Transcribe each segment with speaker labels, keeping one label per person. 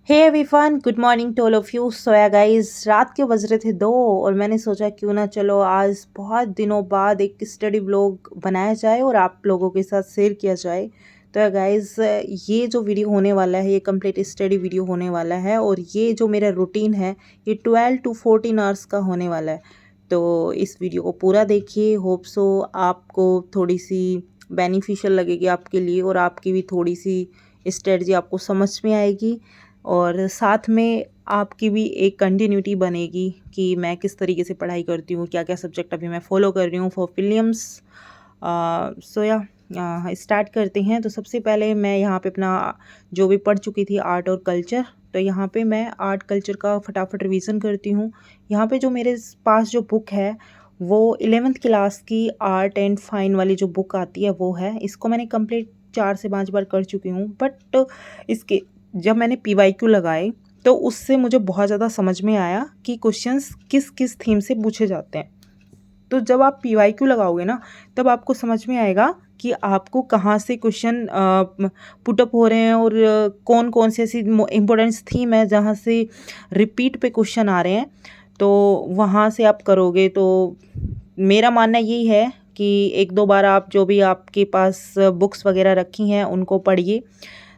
Speaker 1: Hey everyone, good morning to all of you. सोया guys, रात के बज रहे थे 2 और मैंने सोचा क्यों ना चलो आज बहुत दिनों बाद एक स्टडी व्लॉग बनाया जाए और आप लोगों के साथ शेयर किया जाए। तो गाइस, ये जो वीडियो होने वाला है ये कंप्लीट स्टडी वीडियो होने वाला है और ये जो मेरा रूटीन है ये 12 to 14 आवर्स का होने वाला है। तो इस वीडियो को पूरा देखिए, होप सो आपको थोड़ी सी बेनिफिशियल लगेगी आपके लिए और आपकी भी थोड़ी सी स्ट्रेटजी आपको समझ में आएगी और साथ में आपकी भी एक कंटिन्यूटी बनेगी कि मैं किस तरीके से पढ़ाई करती हूँ, क्या क्या सब्जेक्ट अभी मैं फॉलो कर रही हूँ फॉर फिलियम्स। सो या स्टार्ट करते हैं। तो सबसे पहले मैं यहाँ पे अपना जो भी पढ़ चुकी थी आर्ट और कल्चर, तो यहाँ पे मैं आर्ट कल्चर का फटाफट रिवीजन करती हूँ। यहाँ पे जो मेरे पास जो बुक है वो 11th क्लास की आर्ट एंड फाइन वाली जो बुक आती है वो है। इसको मैंने कंप्लीट 4 से 5 बार कर चुकी हूँ, बट इसके जब मैंने PYQ लगाए तो उससे मुझे बहुत ज़्यादा समझ में आया कि क्वेश्चंस किस किस थीम से पूछे जाते हैं। तो जब आप PYQ लगाओगे ना तब आपको समझ में आएगा कि आपको कहाँ से क्वेश्चन पुटअप हो रहे हैं और कौन कौन से ऐसी इम्पोर्टेंस थीम है जहाँ से रिपीट पे क्वेश्चन आ रहे हैं। तो वहाँ से आप करोगे तो मेरा मानना यही है कि एक दो बार आप जो भी आपके पास बुक्स वगैरह रखी हैं उनको पढ़िए।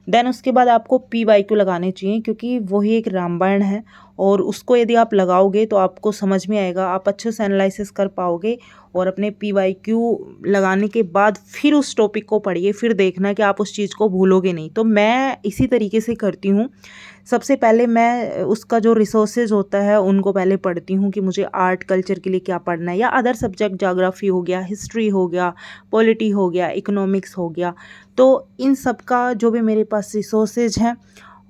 Speaker 1: देन उसके बाद आपको PYQ लगाने चाहिए क्योंकि वही एक रामबाण है और उसको यदि आप लगाओगे तो आपको समझ में आएगा, आप अच्छे से एनालिसिस कर पाओगे और अपने PYQ लगाने के बाद फिर उस टॉपिक को पढ़िए, फिर देखना कि आप उस चीज़ को भूलोगे नहीं। तो मैं इसी तरीके से करती हूँ। सबसे पहले मैं उसका जो रिसोर्सेज होता है उनको पहले पढ़ती हूँ कि मुझे आर्ट कल्चर के लिए क्या पढ़ना है, या अदर सब्जेक्ट ज्योग्राफी हो गया, हिस्ट्री हो गया, पॉलिटी हो गया, इकोनॉमिक्स हो गया। तो इन सब का जो भी मेरे पास रिसोर्सेज हैं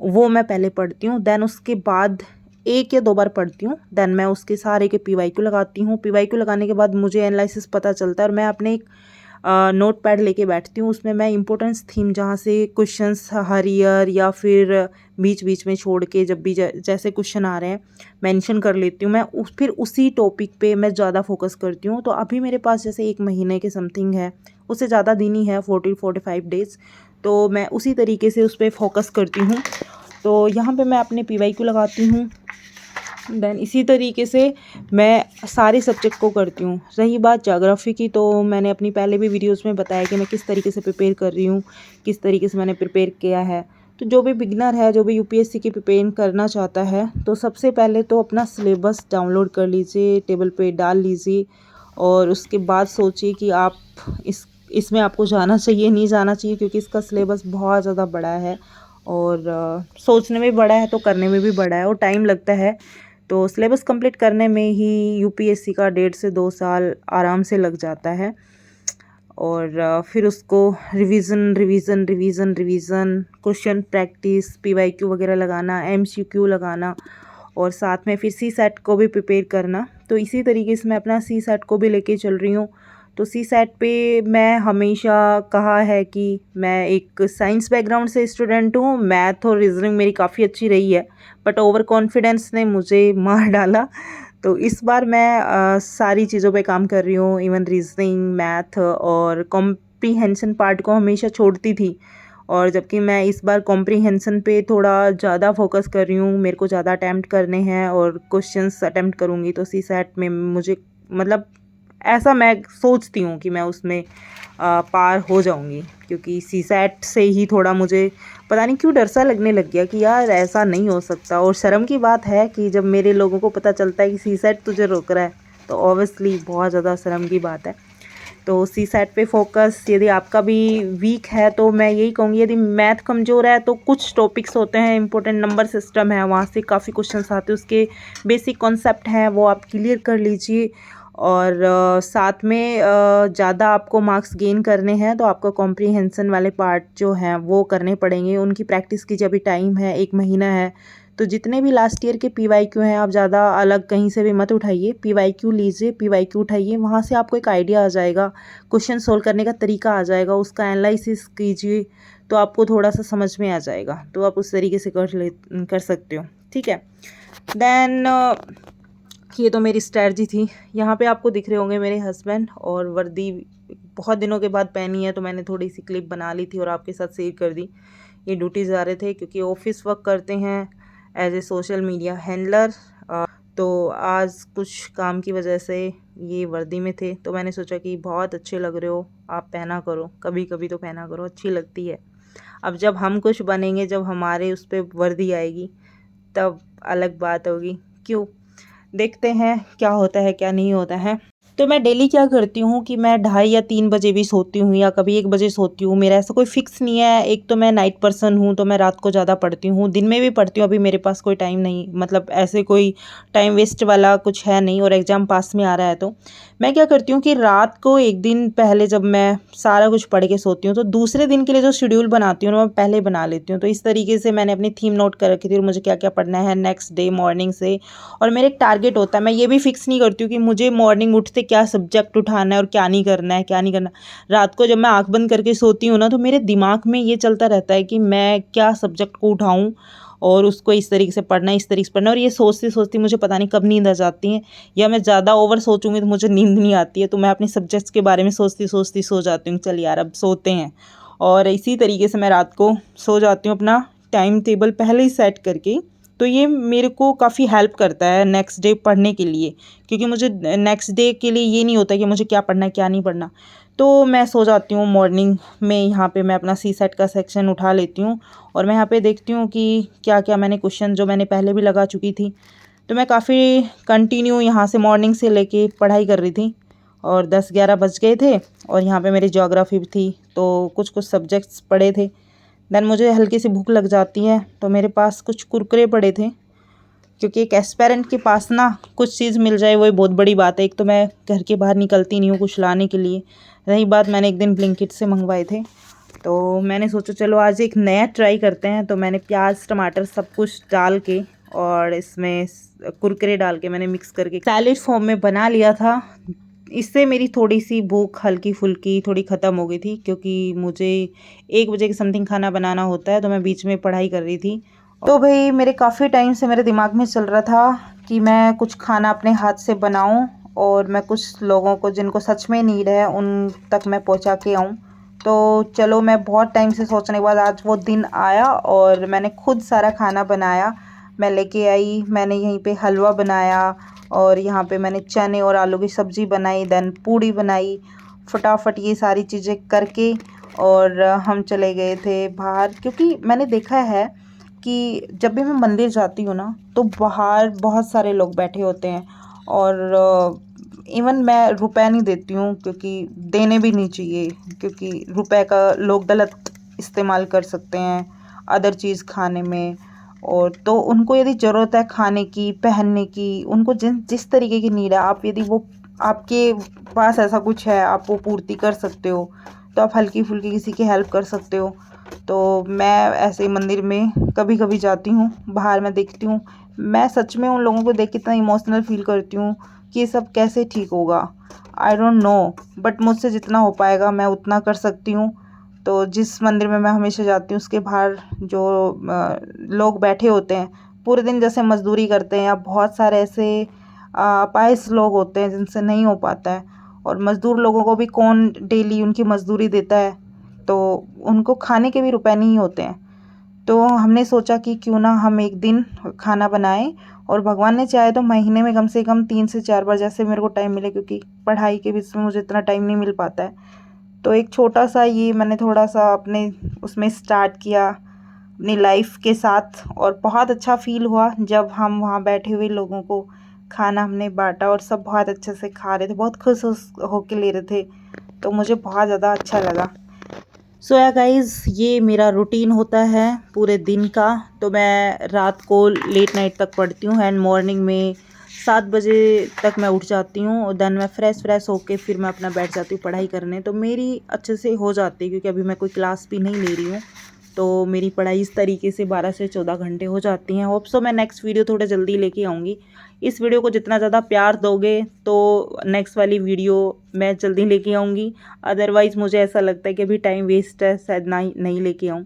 Speaker 1: वो मैं पहले पढ़ती हूँ। देन उसके बाद 1 या 2 बार पढ़ती हूँ, देन मैं उसके सारे के PYQ लगाती हूँ। PYQ लगाने के बाद मुझे एनालिसिस पता चलता है और मैं अपने एक नोट पैड लेके बैठती हूँ। उसमें मैं इंपॉर्टेंस थीम जहाँ से क्वेश्चंस हर ईयर या फिर बीच बीच में छोड़ के जब भी जैसे क्वेश्चन आ रहे हैं मेंशन कर लेती हूँ। मैं फिर उसी टॉपिक पे मैं ज़्यादा फोकस करती हूँ। तो अभी मेरे पास जैसे 1 महीने के समथिंग है, उससे ज़्यादा दिन ही है, 40-45 डेज़। तो मैं उसी तरीके से उस पर फोकस करती हूँ। तो यहाँ पे मैं अपने PYQ लगाती हूँ। देन इसी तरीके से मैं सारे सब्जेक्ट को करती हूँ। रही बात ज्योग्राफी की, तो मैंने अपनी पहले भी वीडियोस में बताया कि मैं किस तरीके से प्रिपेयर कर रही हूँ, किस तरीके से मैंने प्रिपेयर किया है। तो जो भी बिगनर है, जो भी UPSC की प्रिपेयर करना चाहता है, तो सबसे पहले तो अपना सिलेबस डाउनलोड कर लीजिए, टेबल पे डाल लीजिए और उसके बाद सोचिए कि आप इसमें आपको जाना चाहिए नहीं जाना चाहिए, क्योंकि इसका सिलेबस बहुत ज़्यादा बड़ा है और सोचने में बड़ा है तो करने में भी बड़ा है और टाइम लगता है। तो सिलेबस कंप्लीट करने में ही UPSC का 1.5 से 2 साल आराम से लग जाता है और फिर उसको revision revision revision revision, question practice, PYQ वगैरह लगाना, MCQ लगाना और साथ में फिर CSAT को भी प्रिपेयर करना। तो इसी तरीके से मैं अपना CSAT को भी लेके चल रही हूँ। तो CSAT पे मैं हमेशा कहा है कि मैं एक साइंस बैकग्राउंड से स्टूडेंट हूँ, मैथ और रीजनिंग मेरी काफ़ी अच्छी रही है, बट ओवर कॉन्फिडेंस ने मुझे मार डाला। तो इस बार मैं सारी चीज़ों पे काम कर रही हूँ, इवन रीजनिंग, मैथ और कॉम्प्रीहेंशन पार्ट को हमेशा छोड़ती थी, और जबकि मैं इस बार कॉम्प्रीहेंशन पे थोड़ा ज़्यादा फोकस कर रही हूँ। मेरे को ज़्यादा अटैम्प्ट करने हैं और क्वेश्चंस अटैम्प्ट करूँगी तो CSAT में मुझे मतलब ऐसा मैं सोचती हूँ कि मैं उसमें पार हो जाऊँगी, क्योंकि CSAT से ही थोड़ा मुझे पता नहीं क्यों डर सा लगने लग गया कि यार ऐसा नहीं हो सकता। और शर्म की बात है कि जब मेरे लोगों को पता चलता है कि CSAT तुझे रोक रहा है तो ऑब्वियसली बहुत ज़्यादा शर्म की बात है। तो CSAT पे फोकस, यदि आपका भी वीक है तो मैं यही कहूँगी, यदि मैथ कमज़ोर है तो कुछ टॉपिक्स होते हैं, इंपॉर्टेंट नंबर सिस्टम है, वहाँ से काफ़ी क्वेश्चंस आते हैं, उसके बेसिक कॉन्सेप्ट हैं वो आप क्लियर कर लीजिए। और साथ में ज़्यादा आपको मार्क्स गेन करने हैं तो आपको कॉम्प्रीहेंशन वाले पार्ट जो हैं वो करने पड़ेंगे, उनकी प्रैक्टिस कीजिए। अभी टाइम है, 1 महीना है। तो जितने भी लास्ट ईयर के PYQ हैं आप ज़्यादा अलग कहीं से भी मत उठाइए, PYQ लीजिए, PYQ उठाइए, वहाँ से आपको एक आइडिया आ जाएगा, क्वेश्चन सोल्व करने का तरीका आ जाएगा, उसका एनालिसिस कीजिए तो आपको थोड़ा सा समझ में आ जाएगा। तो आप उस तरीके से कर सकते हो, ठीक है। देन ये तो मेरी स्ट्रैटेजी थी। यहाँ पे आपको दिख रहे होंगे मेरे हस्बैंड, और वर्दी बहुत दिनों के बाद पहनी है तो मैंने थोड़ी सी क्लिप बना ली थी और आपके साथ शेयर कर दी। ये ड्यूटी जा रहे थे क्योंकि ऑफिस वर्क करते हैं, as a social media handler. तो आज कुछ काम की वजह से ये वर्दी में थे, तो मैंने सोचा कि बहुत अच्छे लग रहे हो, आप पहना करो, कभी कभी तो पहना करो, अच्छी लगती है। अब जब हम कुछ बनेंगे, जब हमारे उस पर वर्दी आएगी, तब अलग बात होगी। क्यों, देखते हैं क्या होता है क्या नहीं होता है। तो मैं डेली क्या करती हूँ कि मैं 2:30 या 3 बजे भी सोती हूँ, या कभी 1 बजे सोती हूँ। मेरा ऐसा कोई फिक्स नहीं है। एक तो मैं नाइट पर्सन हूँ, तो मैं रात को ज़्यादा पढ़ती हूँ, दिन में भी पढ़ती हूँ। अभी मेरे पास कोई टाइम नहीं, मतलब ऐसे कोई टाइम वेस्ट वाला कुछ है नहीं, और एग्ज़ाम पास में आ रहा है। तो मैं क्या करती हूँ कि रात को एक दिन पहले जब मैं सारा कुछ पढ़ के सोती हूँ, तो दूसरे दिन के लिए जो शेड्यूल बनाती हूँ ना, मैं पहले बना लेती हूँ। तो इस तरीके से मैंने अपनी थीम नोट कर रखी थी, और मुझे क्या क्या पढ़ना है नेक्स्ट डे मॉर्निंग से। और मेरा एक टारगेट होता है, मैं ये भी फिक्स नहीं करती हूँ कि मुझे मॉर्निंग उठते क्या सब्जेक्ट उठाना है और क्या नहीं करना है, क्या नहीं करना। रात को जब मैं आंख बंद करके सोती हूँ ना, तो मेरे दिमाग में ये चलता रहता है कि मैं क्या सब्जेक्ट को उठाऊँ और उसको इस तरीके से पढ़ना है, इस तरीके से पढ़ना है। और ये सोचती सोचती मुझे पता नहीं कब नींद आ जाती है, या मैं ज़्यादा ओवर सोचूंगी तो मुझे नींद नहीं आती है, तो मैं अपने सब्जेक्ट्स के बारे में सोचती सोचती सो जाती हूँ, चल यार अब सोते हैं। और इसी तरीके से मैं रात को सो जाती हूँ, अपना टाइम टेबल पहले ही सेट करके। तो ये मेरे को काफ़ी हेल्प करता है नेक्स्ट डे पढ़ने के लिए, क्योंकि मुझे नेक्स्ट डे के लिए ये नहीं होता कि मुझे क्या पढ़ना है क्या नहीं पढ़ना। तो मैं सो जाती हूँ मॉर्निंग में। यहाँ पे मैं अपना सी सेट का सेक्शन उठा लेती हूँ, और मैं यहाँ पे देखती हूँ कि क्या क्या मैंने क्वेश्चन जो मैंने पहले भी लगा चुकी थी। तो मैं काफ़ी कंटिन्यू यहाँ से मॉर्निंग से लेके पढ़ाई कर रही थी, और 10-11 बज गए थे। और यहाँ पे मेरी ज्योग्राफी भी थी, तो कुछ कुछ सब्जेक्ट्स पढ़े थे। देन मुझे हल्की सी भूख लग जाती है, तो मेरे पास कुछ कुरकुरे पड़े थे, क्योंकि एक एस्पेरेंट के पास ना कुछ चीज़ मिल जाए वही बहुत बड़ी बात है। एक तो मैं घर के बाहर निकलती नहीं हूँ कुछ लाने के लिए, रही बात मैंने एक दिन ब्लिंकिट से मंगवाए थे। तो मैंने सोचा चलो आज एक नया ट्राई करते हैं। तो मैंने प्याज टमाटर सब कुछ डाल के, और इसमें कुरकुरे डाल के मैंने मिक्स करके सैलेड फॉर्म में बना लिया था। इससे मेरी थोड़ी सी भूख हल्की फुल्की थोड़ी ख़त्म हो गई थी, क्योंकि मुझे 1 बजे के समथिंग खाना बनाना होता है, तो मैं बीच में पढ़ाई कर रही थी। तो भाई मेरे काफ़ी टाइम से मेरे दिमाग में चल रहा था कि मैं कुछ खाना अपने हाथ से बनाऊं, और मैं कुछ लोगों को जिनको सच में नीड है उन तक मैं पहुंचा के आऊं। तो चलो, मैं बहुत टाइम से सोचने के बाद आज वो दिन आया, और मैंने खुद सारा खाना बनाया। मैं लेके आई, मैंने यहीं पे हलवा बनाया, और यहाँ पे मैंने चने और आलू की सब्ज़ी बनाई, देन पूड़ी बनाई। फटाफट ये सारी चीज़ें करके, और हम चले गए थे बाहर, क्योंकि मैंने देखा है कि जब भी मैं मंदिर जाती हूँ ना, तो बाहर बहुत सारे लोग बैठे होते हैं। और इवन मैं रुपए नहीं देती हूँ, क्योंकि देने भी नहीं चाहिए, क्योंकि रुपए का लोग गलत इस्तेमाल कर सकते हैं अदर चीज़ खाने में। और तो उनको यदि ज़रूरत है खाने की, पहनने की, उनको जिस तरीके की नीड है, आप यदि वो आपके पास ऐसा कुछ है आप वो पूर्ति कर सकते हो, तो आप हल्की फुल्की किसी की हेल्प कर सकते हो। तो मैं ऐसे मंदिर में कभी कभी जाती हूँ, बाहर मैं देखती हूँ। मैं सच में उन लोगों को देख के इतना इमोशनल फील करती हूँ कि ये सब कैसे ठीक होगा। आई डोंट नो, बट मुझसे जितना हो पाएगा मैं उतना कर सकती हूँ। तो जिस मंदिर में मैं हमेशा जाती हूँ उसके बाहर जो लोग बैठे होते हैं पूरे दिन, जैसे मजदूरी करते हैं, या बहुत सारे ऐसे अपाहिज लोग होते हैं जिनसे नहीं हो पाता है, और मज़दूर लोगों को भी कौन डेली उनकी मजदूरी देता है, तो उनको खाने के भी रुपए नहीं होते हैं। तो हमने सोचा कि क्यों ना हम एक दिन खाना बनाएं, और भगवान ने चाहे तो महीने में कम से कम 3 से 4 बार, जैसे मेरे को टाइम मिले, क्योंकि पढ़ाई के बीच में मुझे इतना टाइम नहीं मिल पाता है। तो एक छोटा सा ये मैंने थोड़ा सा अपने उसमें स्टार्ट किया अपनी लाइफ के साथ, और बहुत अच्छा फील हुआ जब हम वहाँ बैठे हुए लोगों को खाना हमने बांटा, और सब बहुत अच्छे से खा रहे थे, बहुत खुश होके ले रहे थे। तो मुझे बहुत ज़्यादा अच्छा लगा। सो या गाइज़, ये मेरा रूटीन होता है पूरे दिन का। तो मैं रात को लेट नाइट तक पढ़ती हूँ, एंड मॉर्निंग में 7 बजे तक मैं उठ जाती हूँ, और देन मैं फ्रेश होके फिर मैं अपना बैठ जाती हूँ पढ़ाई करने। तो मेरी अच्छे से हो जाती है, क्योंकि अभी मैं कोई क्लास भी नहीं ले रही हूँ। तो मेरी पढ़ाई इस तरीके से 12 से 14 घंटे हो जाती हैं। होप सो मैं नेक्स्ट वीडियो थोड़ा जल्दी लेके आऊँगी। इस वीडियो को जितना ज़्यादा प्यार दोगे तो नेक्स्ट वाली वीडियो मैं जल्दी लेके आऊँगी। अदरवाइज़ मुझे ऐसा लगता है कि अभी टाइम वेस्ट है, शायद नहीं लेके आऊँ।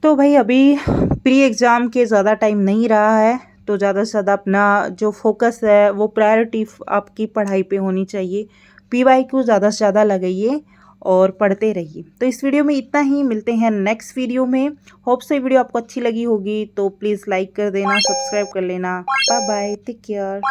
Speaker 1: तो भाई अभी प्री एग्ज़ाम के ज़्यादा टाइम नहीं रहा है, तो ज़्यादा से ज़्यादा अपना जो फोकस है वो प्रायोरिटी आपकी पढ़ाई पे होनी चाहिए। PYQ ज़्यादा से ज़्यादा लगाइए, और पढ़ते रहिए। तो इस वीडियो में इतना ही, मिलते हैं नेक्स्ट वीडियो में। होप सो ये वीडियो आपको अच्छी लगी होगी, तो प्लीज़ लाइक कर देना, सब्सक्राइब कर लेना। Bye bye, take care.